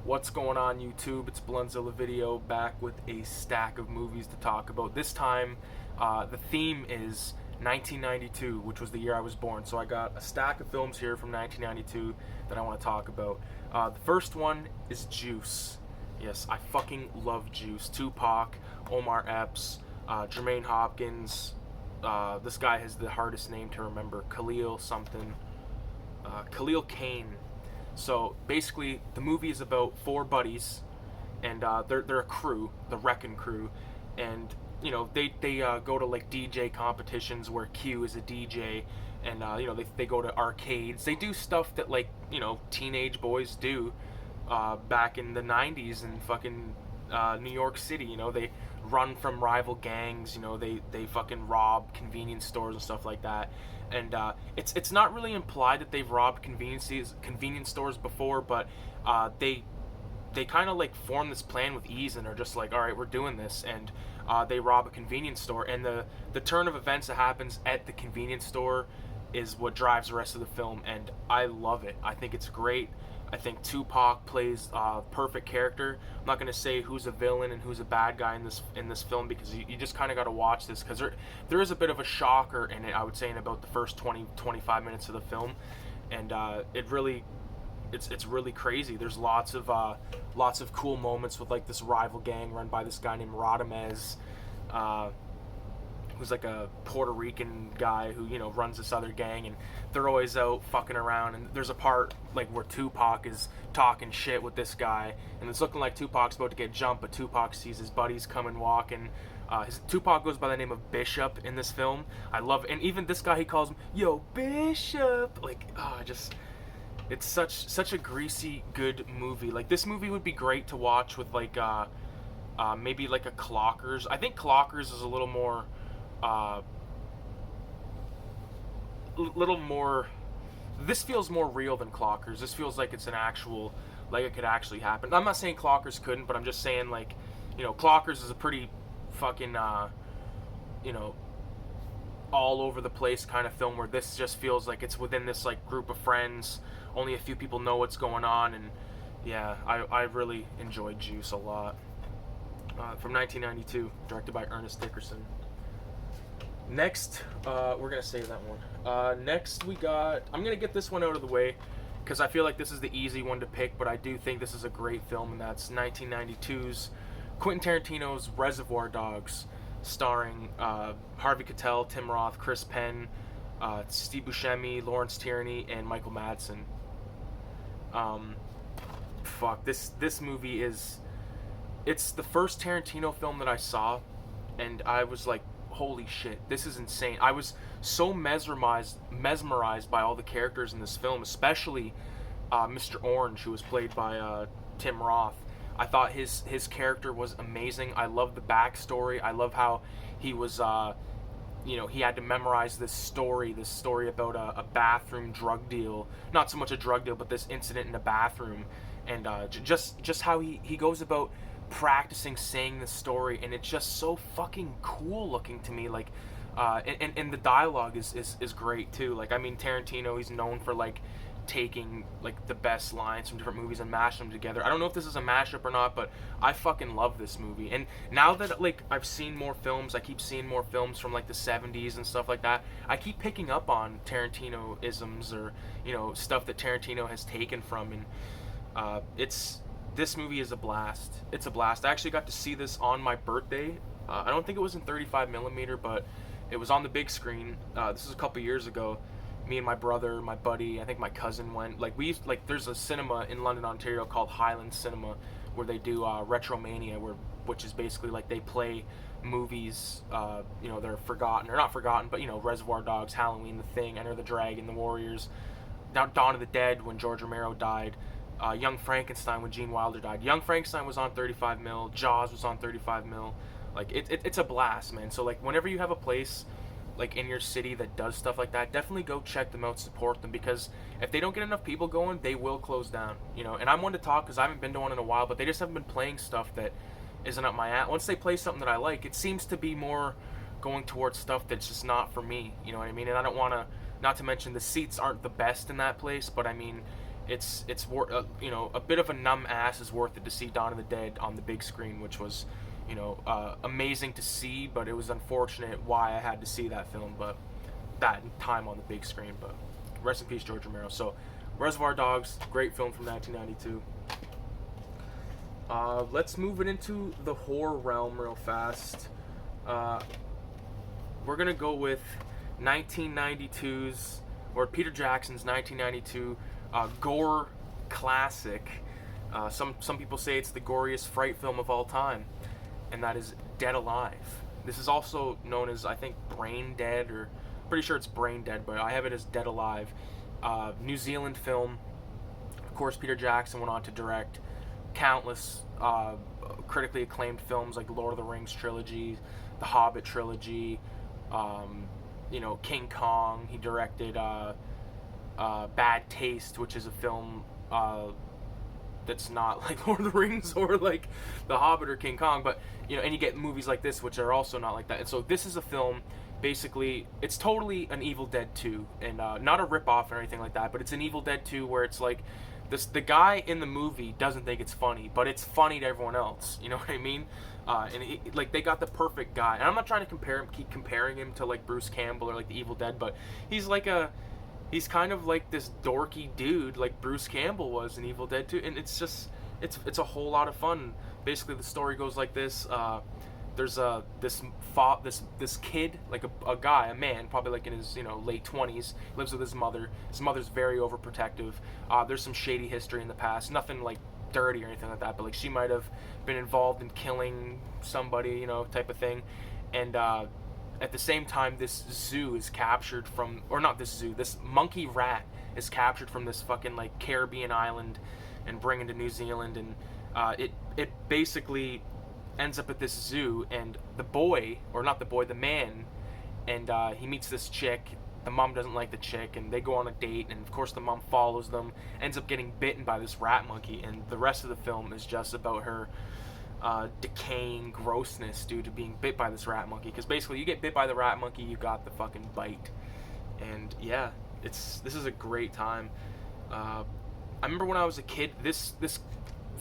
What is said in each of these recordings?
What's going on, YouTube? It's Blundzilla Video back with a stack of movies to talk about. This time, the theme is 1992, which was the year I was born. So I got a stack of films here from 1992 that I want to talk about. The first one is Juice. Yes, I fucking love Juice. Tupac, Omar Epps, Jermaine Hopkins. This guy has the hardest name to remember. Khalil something. Khalil Kane. So basically, the movie is about four buddies, and they're a crew, the Wrecking Crew, and they go to like DJ competitions where Q is a DJ, and they go to arcades. They do stuff that like teenage boys do back in the '90s in fucking New York City. They run from rival gangs. They fucking rob convenience stores and stuff like that. And it's not really implied that they've robbed convenience stores before, but they kind of like form this plan with ease and are just like, all right, we're doing this, and they rob a convenience store, and the turn of events that happens at the convenience store is what drives the rest of the film, and I love it. I think it's great. I think Tupac plays a perfect character. I'm not going to say who's a villain and who's a bad guy in this film, because you just kind of got to watch this, because there is a bit of a shocker in it, I would say, in about the first 20-25 minutes of the film, and it's really crazy. There's lots of cool moments with like this rival gang run by this guy named Radamez, who's like a Puerto Rican guy who runs this other gang, and they're always out fucking around. And there's a part like where Tupac is talking shit with this guy, and it's looking like Tupac's about to get jumped, but Tupac sees his buddies coming walking. Tupac goes by the name of Bishop in this film. I love it. And even this guy, he calls him Yo Bishop. Like it's such a greasy good movie. Like, this movie would be great to watch with like maybe like a Clockers. I think Clockers is a little more this feels more real than Clockers. This feels like it's an actual, like it could actually happen. I'm not saying Clockers couldn't, but I'm just saying, like, Clockers is a pretty fucking all over the place kind of film, where this just feels like it's within this like group of friends. Only a few people know what's going on, and yeah, I really enjoyed Juice a lot. From 1992, directed by Ernest Dickerson. Next, we're gonna save that one. Next we got, I'm gonna get this one out of the way, because I feel like this is the easy one to pick, but I do think this is a great film, and that's 1992's Quentin Tarantino's Reservoir Dogs, starring Harvey Keitel, Tim Roth, Chris Penn, Steve Buscemi, Lawrence Tierney, and Michael Madsen. This movie it's the first Tarantino film that I saw, and I was like, holy shit, this is insane. I was so mesmerized by all the characters in this film, especially Mr. Orange, who was played by Tim Roth. I thought his character was amazing. I love the backstory. I love how he was, he had to memorize this story about a bathroom drug deal. Not so much a drug deal, but this incident in a bathroom. And just how he goes about practicing saying the story, and it's just so fucking cool looking to me. Like, and the dialogue is great too. Like, I mean, Tarantino, he's known for like taking like the best lines from different movies and mashing them together. I don't know if this is a mashup or not, but I fucking love this movie. And now that like I've seen more films, I keep seeing more films from like the 70s and stuff like that, I keep picking up on Tarantino isms, or stuff that Tarantino has taken from, and this movie is a blast. It's a blast. I actually got to see this on my birthday. I don't think it was in 35mm, but it was on the big screen. This was a couple years ago. Me and my brother, my buddy, I think my cousin went. Like, there's a cinema in London, Ontario called Highland Cinema, where they do Retromania, which is basically like they play movies, they're forgotten, or not forgotten, but Reservoir Dogs, Halloween, The Thing, Enter the Dragon, The Warriors, Dawn of the Dead when George Romero died, Young Frankenstein when Gene Wilder died. Young Frankenstein was on 35mm, Jaws was on 35mm. Like, it's a blast, man. So like, whenever you have a place like in your city that does stuff like that, definitely go check them out, support them, because if they don't get enough people going, they will close down. And I'm one to talk because I haven't been to one in a while, but they just haven't been playing stuff that isn't up my alley. Once they play something that I like, it seems to be more going towards stuff that's just not for me. You know what I mean? And I don't want to, not to mention the seats aren't the best in that place, but I mean, it's you know, a bit of a numb ass is worth it to see Dawn of the Dead on the big screen, which was, you know, amazing to see, but it was unfortunate why I had to see that film, but that time on the big screen. But rest in peace, George Romero. So Reservoir Dogs, great film from 1992. Let's move it into the horror realm real fast. We're gonna go with 1992's, or Peter Jackson's 1992 gore classic. Some people say it's the goriest fright film of all time, and that is Dead Alive. This is also known as, I think, Brain Dead, or pretty sure it's Brain Dead, but I have it as Dead Alive. New Zealand film. Of course, Peter Jackson went on to direct countless critically acclaimed films like Lord of the Rings trilogy, The Hobbit trilogy, you know, King Kong. He directed Bad Taste, which is a film that's not like Lord of the Rings or like The Hobbit or King Kong, but you know, and you get movies like this which are also not like that. And so this is a film, basically, it's totally an Evil Dead 2, and not a rip-off or anything like that, but it's an Evil Dead 2 where it's like the guy in the movie doesn't think it's funny, but it's funny to everyone else. You know what I mean? Like, they got the perfect guy. And I'm not trying to keep comparing him to like Bruce Campbell or like the Evil Dead, but he's kind of like this dorky dude like Bruce Campbell was in Evil Dead 2, and it's just it's a whole lot of fun. Basically, the story goes like this. There's this kid, like a man, probably like in his, you know, late 20s, lives with his mother. His mother's very overprotective. There's some shady history in the past, nothing like dirty or anything like that, but like she might have been involved in killing somebody, you know, type of thing. And at the same time, this zoo is captured from, or not this zoo, this monkey rat is captured from this fucking like Caribbean island and bring into New Zealand, and it basically ends up at this zoo, and the man, and he meets this chick. The mom doesn't like the chick, and they go on a date, and of course the mom follows them, ends up getting bitten by this rat monkey, and the rest of the film is just about her decaying grossness due to being bit by this rat monkey. Because basically, you get bit by the rat monkey, you got the fucking bite. And yeah, this is a great time. I remember when I was a kid, this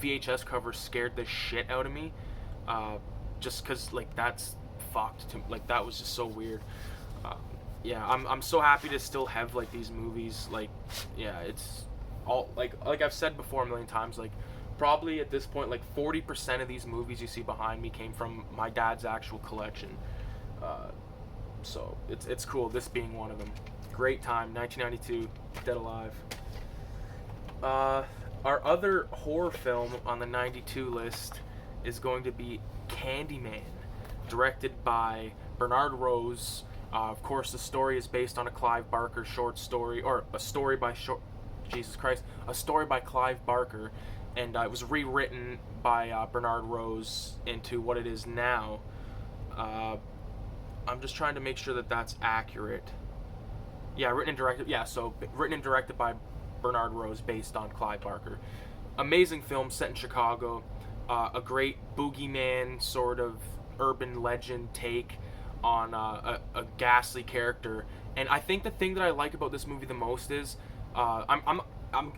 VHS cover scared the shit out of me. Just because, like, that's fucked. Like, that was just so weird. Yeah, I'm so happy to still have, like, these movies. Like, yeah, it's all, like I've said before a million times, like, probably at this point, like, 40% of these movies you see behind me came from my dad's actual collection. So, it's cool, this being one of them. Great time, 1992, Dead Alive. Our other horror film on the 92 list is going to be Candyman, directed by Bernard Rose. Of course, the story is based on a Clive Barker short story, or a story by Clive Barker, and it was rewritten by Bernard Rose into what it is now. I'm just trying to make sure that that's accurate. Yeah, written and directed by Bernard Rose, based on Clive Barker. Amazing film set in Chicago. A great boogeyman sort of urban legend take on a ghastly character. And I think the thing that I like about this movie the most is,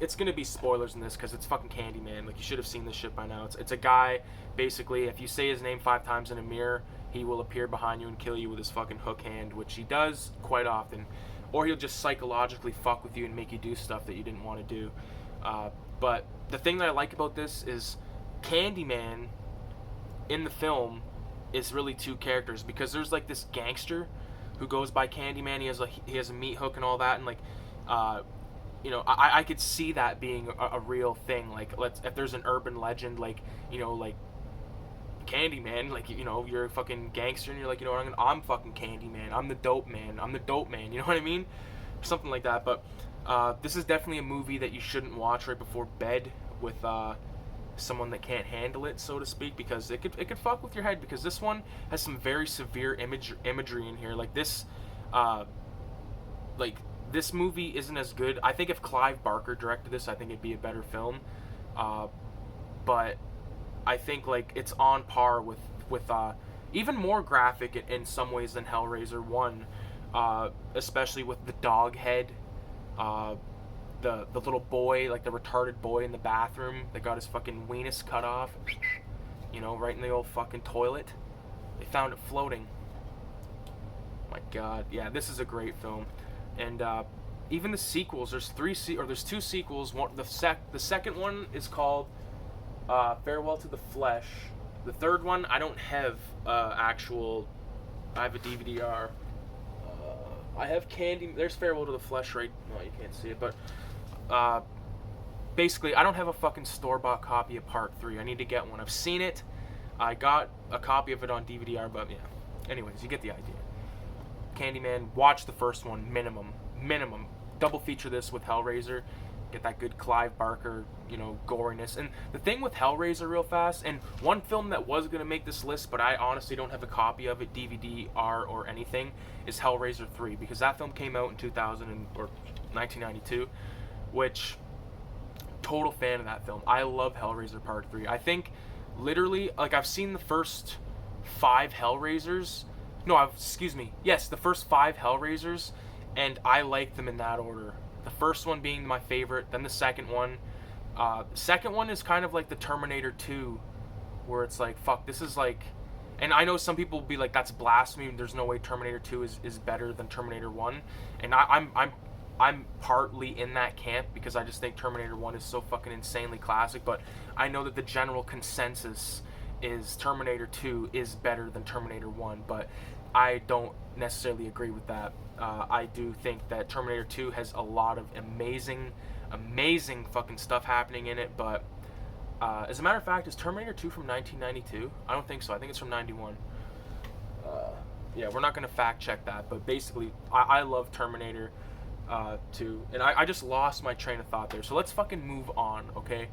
it's gonna be spoilers in this because it's fucking Candyman. Like, you should have seen this shit by now. It's a guy, basically, if you say his name 5 times in a mirror, he will appear behind you and kill you with his fucking hook hand, which he does quite often. Or he'll just psychologically fuck with you and make you do stuff that you didn't want to do. But the thing that I like about this is Candyman in the film is really 2 characters, because there's like this gangster who goes by Candyman. He has a meat hook and all that, and like you know, I could see that being a real thing. Like, if there's an urban legend, like, you know, like Candyman, like, you know, you're a fucking gangster and you're like, you know, I'm fucking Candyman, I'm the dope man, you know what I mean? Something like that. But this is definitely a movie that you shouldn't watch right before bed with someone that can't handle it, so to speak, because it could fuck with your head, because this one has some very severe imagery in here. Like, this movie isn't as good. I think if Clive Barker directed this, I think it'd be a better film. But I think, like, it's on par with even more graphic in some ways than Hellraiser 1, especially with the dog head. the little boy, like the retarded boy in the bathroom that got his fucking weenus cut off, you know, right in the old fucking toilet. They found it floating. My God, yeah, this is a great film, and even the sequels. There's there's two sequels. One, the second one is called Farewell to the Flesh. The third one, I don't have actual. I have a DVD-R. I have Candy. There's Farewell to the Flesh, right? No, you can't see it, but basically, I don't have a fucking store-bought copy of Part 3. I need to get one. I've seen it. I got a copy of it on DVD-R, but yeah. Anyways, you get the idea. Candyman, watch the first one, minimum. Double feature this with Hellraiser. Get that good Clive Barker, you know, goriness. And the thing with Hellraiser, real fast, and one film that was going to make this list, but I honestly don't have a copy of it, DVD, R, or anything, is Hellraiser 3. Because that film came out in 1992, which, total fan of that film. I love Hellraiser Part 3. I think, literally, like, I've seen the first 5 Hellraisers. No, yes, the first 5 Hellraisers, and I like them in that order. The first one being my favorite, then the second one. The second one is kind of like the Terminator 2, where it's like, fuck, this is like... And I know some people will be like, that's blasphemy, there's no way Terminator 2 is better than Terminator 1. And I'm partly in that camp, because I just think Terminator 1 is so fucking insanely classic, but I know that the general consensus is Terminator 2 is better than Terminator 1, but I don't necessarily agree with that. I do think that Terminator 2 has a lot of amazing fucking stuff happening in it, but as a matter of fact, is Terminator 2 from 1992? I don't think so. I think it's from 91. Yeah, we're not going to fact check that, but basically, I love Terminator 2, and I just lost my train of thought there, so let's fucking move on, okay?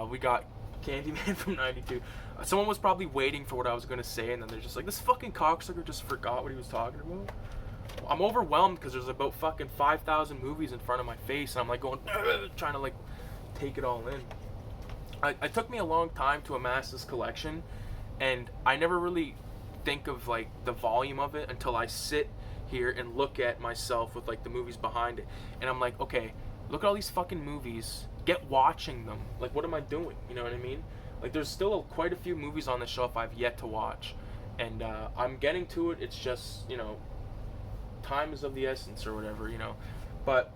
We got Candyman from 92. Someone was probably waiting for what I was going to say, and then they're just like, this fucking cocksucker just forgot what he was talking about. I'm overwhelmed because there's about fucking 5,000 movies in front of my face, and I'm like going, trying to like take it all in. It took me a long time to amass this collection, and I never really think of like the volume of it until I sit here and look at myself with like the movies behind it, and I'm like, okay, look at all these fucking movies, get watching them. Like, what am I doing? You know what I mean? Like, there's still quite a few movies on the shelf I've yet to watch, and I'm getting to it. It's just, you know, time is of the essence or whatever, you know. But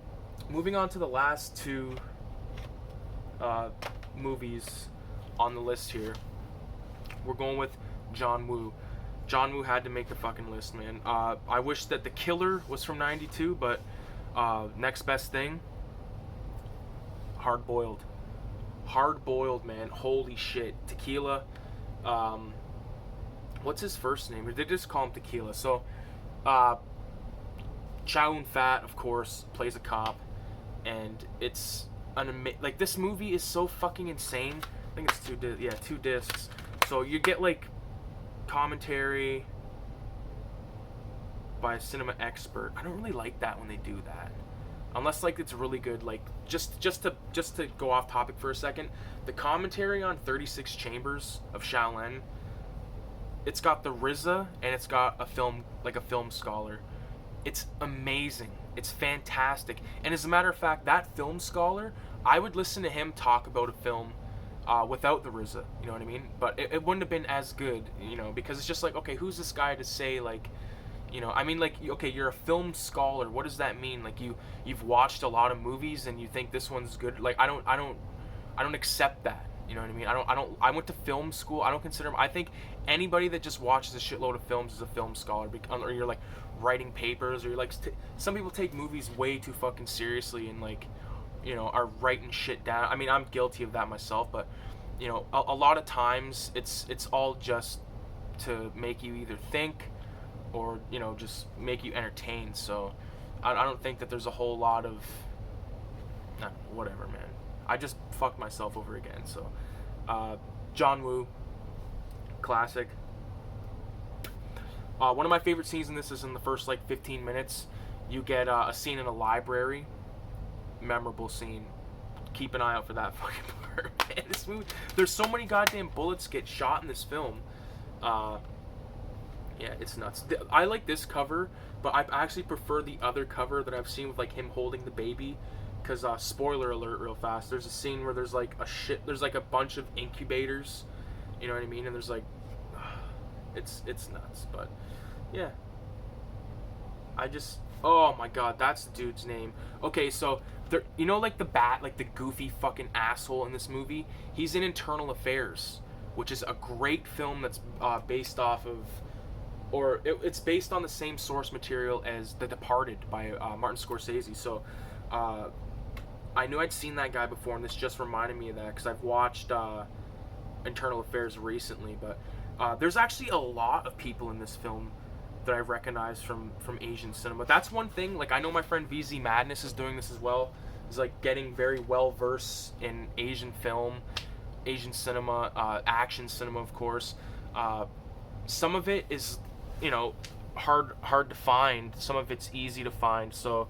moving on to the last 2 movies on the list here, we're going with John Woo. John Woo had to make the fucking list, man. I wish that The Killer was from 92, but next best thing, Hard Boiled. Hard Boiled, man. Holy shit. Tequila. What's his first name? They just call him Tequila. So, Chow Yun-fat, of course, plays a cop, and it's like, this movie is so fucking insane. I think it's 2 discs. So you get like commentary by a cinema expert. I don't really like that when they do that, unless like it's really good. Like, just to go off topic for a second, the commentary on 36 Chambers of Shaolin, it's got the RZA and it's got a film scholar. It's amazing. It's fantastic. And as a matter of fact, that film scholar, I would listen to him talk about a film without the RZA, you know what I mean? But it wouldn't have been as good, you know, because it's just like, okay, who's this guy to say, like, you know, I mean, like, okay, you're a film scholar. What does that mean? Like, you've watched a lot of movies and you think this one's good. Like, I don't accept that. You know what I mean? I went to film school. I don't consider, I think anybody that just watches a shitload of films is a film scholar, or you're like writing papers, or you're like, some people take movies way too fucking seriously and, like, you know, are writing shit down. I mean, I'm guilty of that myself, but, you know, a lot of times it's all just to make you either think or, you know, just make you entertained. So I don't think that there's a whole lot of whatever, man. I just fucked myself over again. So John Woo, classic. One of my favorite scenes in this is in the first like 15 minutes. You get a scene in a library. Memorable scene. Keep an eye out for that fucking part. Man, this movie, there's so many goddamn bullets get shot in this film. Yeah, it's nuts. I like this cover, but I actually prefer the other cover that I've seen with like him holding the baby because spoiler alert, real fast. There's a scene where there's like there's like a bunch of incubators, you know what I mean? And there's like, it's nuts. But yeah, oh my god, that's the dude's name. Okay, so there, you know, like the bat, like the goofy fucking asshole in this movie. He's in Internal Affairs, which is a great film that's based off of, or it's based on the same source material as The Departed by Martin Scorsese. So I knew I'd seen that guy before, and this just reminded me of that because I've watched Internal Affairs recently. But there's actually a lot of people in this film that I recognize from Asian cinema. That's one thing. Like, I know my friend VZ Madness is doing this as well. He's like getting very well versed in Asian film, Asian cinema, action cinema, of course. Some of it is, you know, hard to find. Some of it's easy to find. So,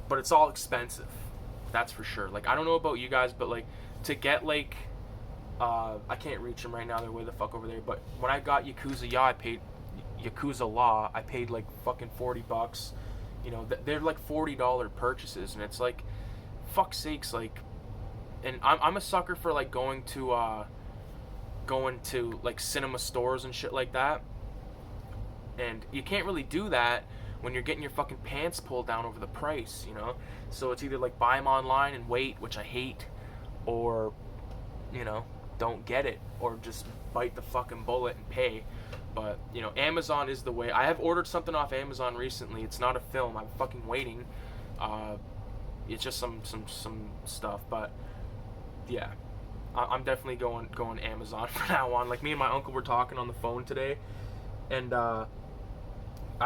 but it's all expensive. That's for sure. Like, I don't know about you guys, but like to get like, I can't reach them right now. They're way the fuck over there. But when I got Yakuza Law, I paid like fucking $40. You know, they're like $40 purchases, and it's like, fuck sakes, like, and I'm a sucker for like going to like cinema stores and shit like that, and you can't really do that when you're getting your fucking pants pulled down over the price, you know. So it's either like buy them online and wait, which I hate, or, you know, don't get it, or just bite the fucking bullet and pay. But, you know, Amazon is the way. I have ordered something off Amazon recently. It's not a film. I'm fucking waiting. It's just some stuff. But, yeah. I'm definitely going Amazon from now on. Like, me and my uncle were talking on the phone today. And, I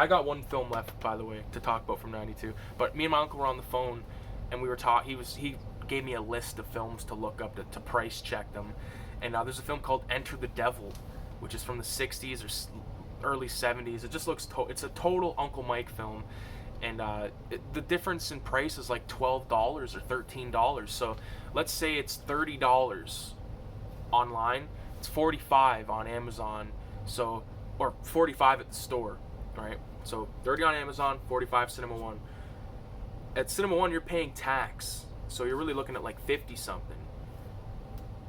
got one film left, by the way, to talk about from 92. But me and my uncle were on the phone, and we were he gave me a list of films to look up to price check them. And there's a film called Enter the Devil, which is from the 60s or early 70s. It just looks it's a total Uncle Mike film, and the difference in price is like $12 or $13. So let's say it's $30 online, it's $45 on Amazon, so, or $45 at the store, right? So $30 on Amazon, $45 Cinema One. At Cinema One, you're paying tax, so you're really looking at like 50 something.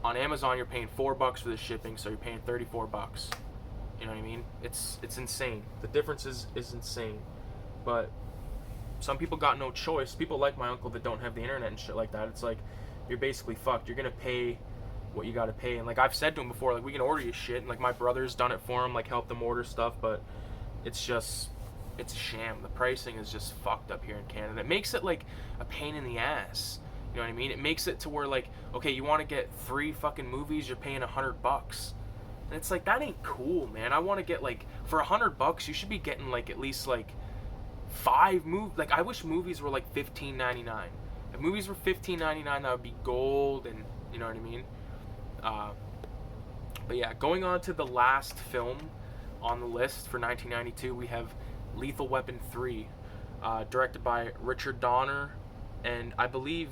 On Amazon, you're paying $4 for the shipping, so you're paying $34. You know what I mean? It's insane. The difference is insane. But some people got no choice. People like my uncle that don't have the internet and shit like that. It's like, you're basically fucked. You're gonna pay what you gotta pay. And like I've said to him before, like, we can order you shit. And like my brother's done it for him, like helped him order stuff. But it's a sham. The pricing is just fucked up here in Canada. It makes it like a pain in the ass. You know what I mean? It makes it to where, like, okay, you want to get 3 fucking movies, you're paying $100. And it's like, that ain't cool, man. I want to get, like, for $100, you should be getting, like, at least, like, 5 movies. Like, I wish movies were, like, $15.99. If movies were $15.99, that would be gold, and, you know what I mean? But yeah, going on to the last film on the list for 1992, we have Lethal Weapon 3, directed by Richard Donner, and I believe...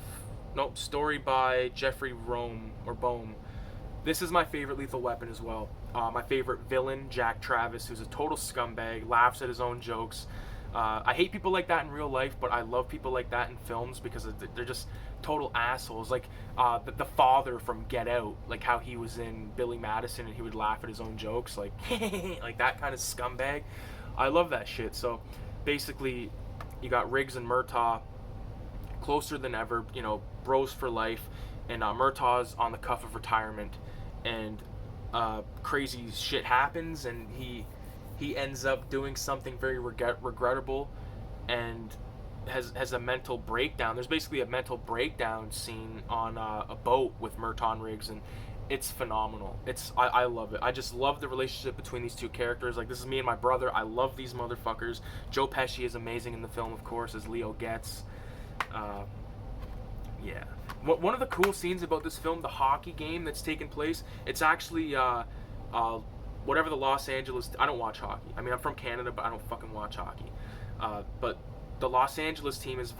Nope, story by Jeffrey Boehm. This is my favorite Lethal Weapon as well. My favorite villain, Jack Travis, who's a total scumbag, laughs at his own jokes. I hate people like that in real life, but I love people like that in films because they're just total assholes. Like the father from Get Out, like how he was in Billy Madison and he would laugh at his own jokes, like like that kind of scumbag. I love that shit. So basically, you got Riggs and Murtaugh closer than ever, you know, bros for life, and Murtaugh's on the cuff of retirement, and crazy shit happens, and he ends up doing something very regrettable, and has a mental breakdown. There's basically a mental breakdown scene on a boat with Murtaugh and Riggs, and it's phenomenal. I love it. I just love the relationship between these two characters. Like, this is me and my brother. I love these motherfuckers. Joe Pesci is amazing in the film, of course, as Leo Getz. Yeah. One of the cool scenes about this film, the hockey game that's taking place, it's actually whatever the Los Angeles... I don't watch hockey. I mean, I'm from Canada, but I don't fucking watch hockey. But the Los Angeles team is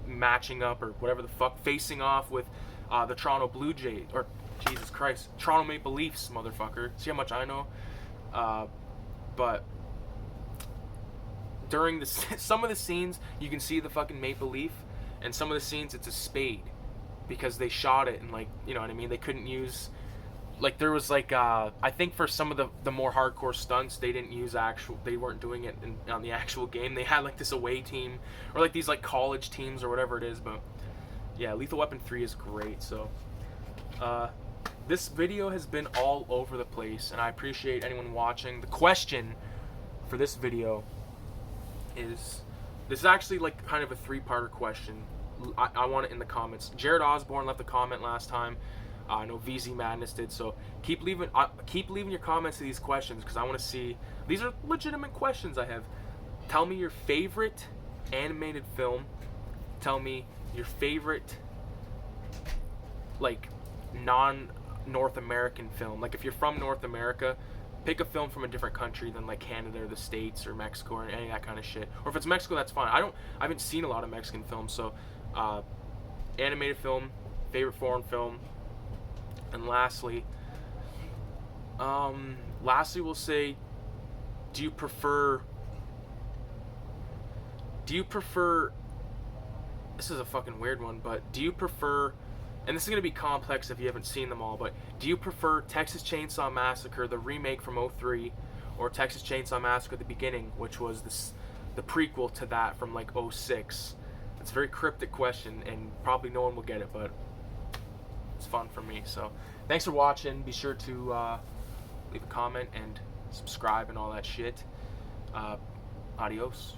matching up, or whatever the fuck, facing off with the Toronto Blue Jays, or Jesus Christ, Toronto Maple Leafs, motherfucker. See how much I know? But during the some of the scenes you can see the fucking maple leaf, and some of the scenes it's a spade, because they shot it and, like, you know what I mean, they couldn't use, like, there was like I think for some of the more hardcore stunts they didn't use they weren't doing it on the actual game. They had like this away team, or like these like college teams or whatever it is. But yeah, Lethal Weapon 3 is great. So this video has been all over the place, and I appreciate anyone watching. The question for this video is, this is actually like kind of a 3-parter question. I want it in the comments. Jared Osborne left a comment last time. I know VZ Madness did, so keep leaving your comments to these questions, because I want to see. These are legitimate questions I have. Tell me your favorite animated film. Tell me your favorite, like, non-North American film. Like, if you're from North America, pick a film from a different country than like Canada or the States or Mexico or any of that kind of shit. Or if it's Mexico, that's fine. I haven't seen a lot of Mexican films, so animated film, favorite foreign film. And lastly we'll say, do you prefer, this is a fucking weird one, but do you prefer, and this is going to be complex if you haven't seen them all, but do you prefer Texas Chainsaw Massacre, the remake from 2003, or Texas Chainsaw Massacre The Beginning, which was the prequel to that from like 2006? It's a very cryptic question, and probably no one will get it, but it's fun for me. So thanks for watching. Be sure to leave a comment and subscribe and all that shit. Adios.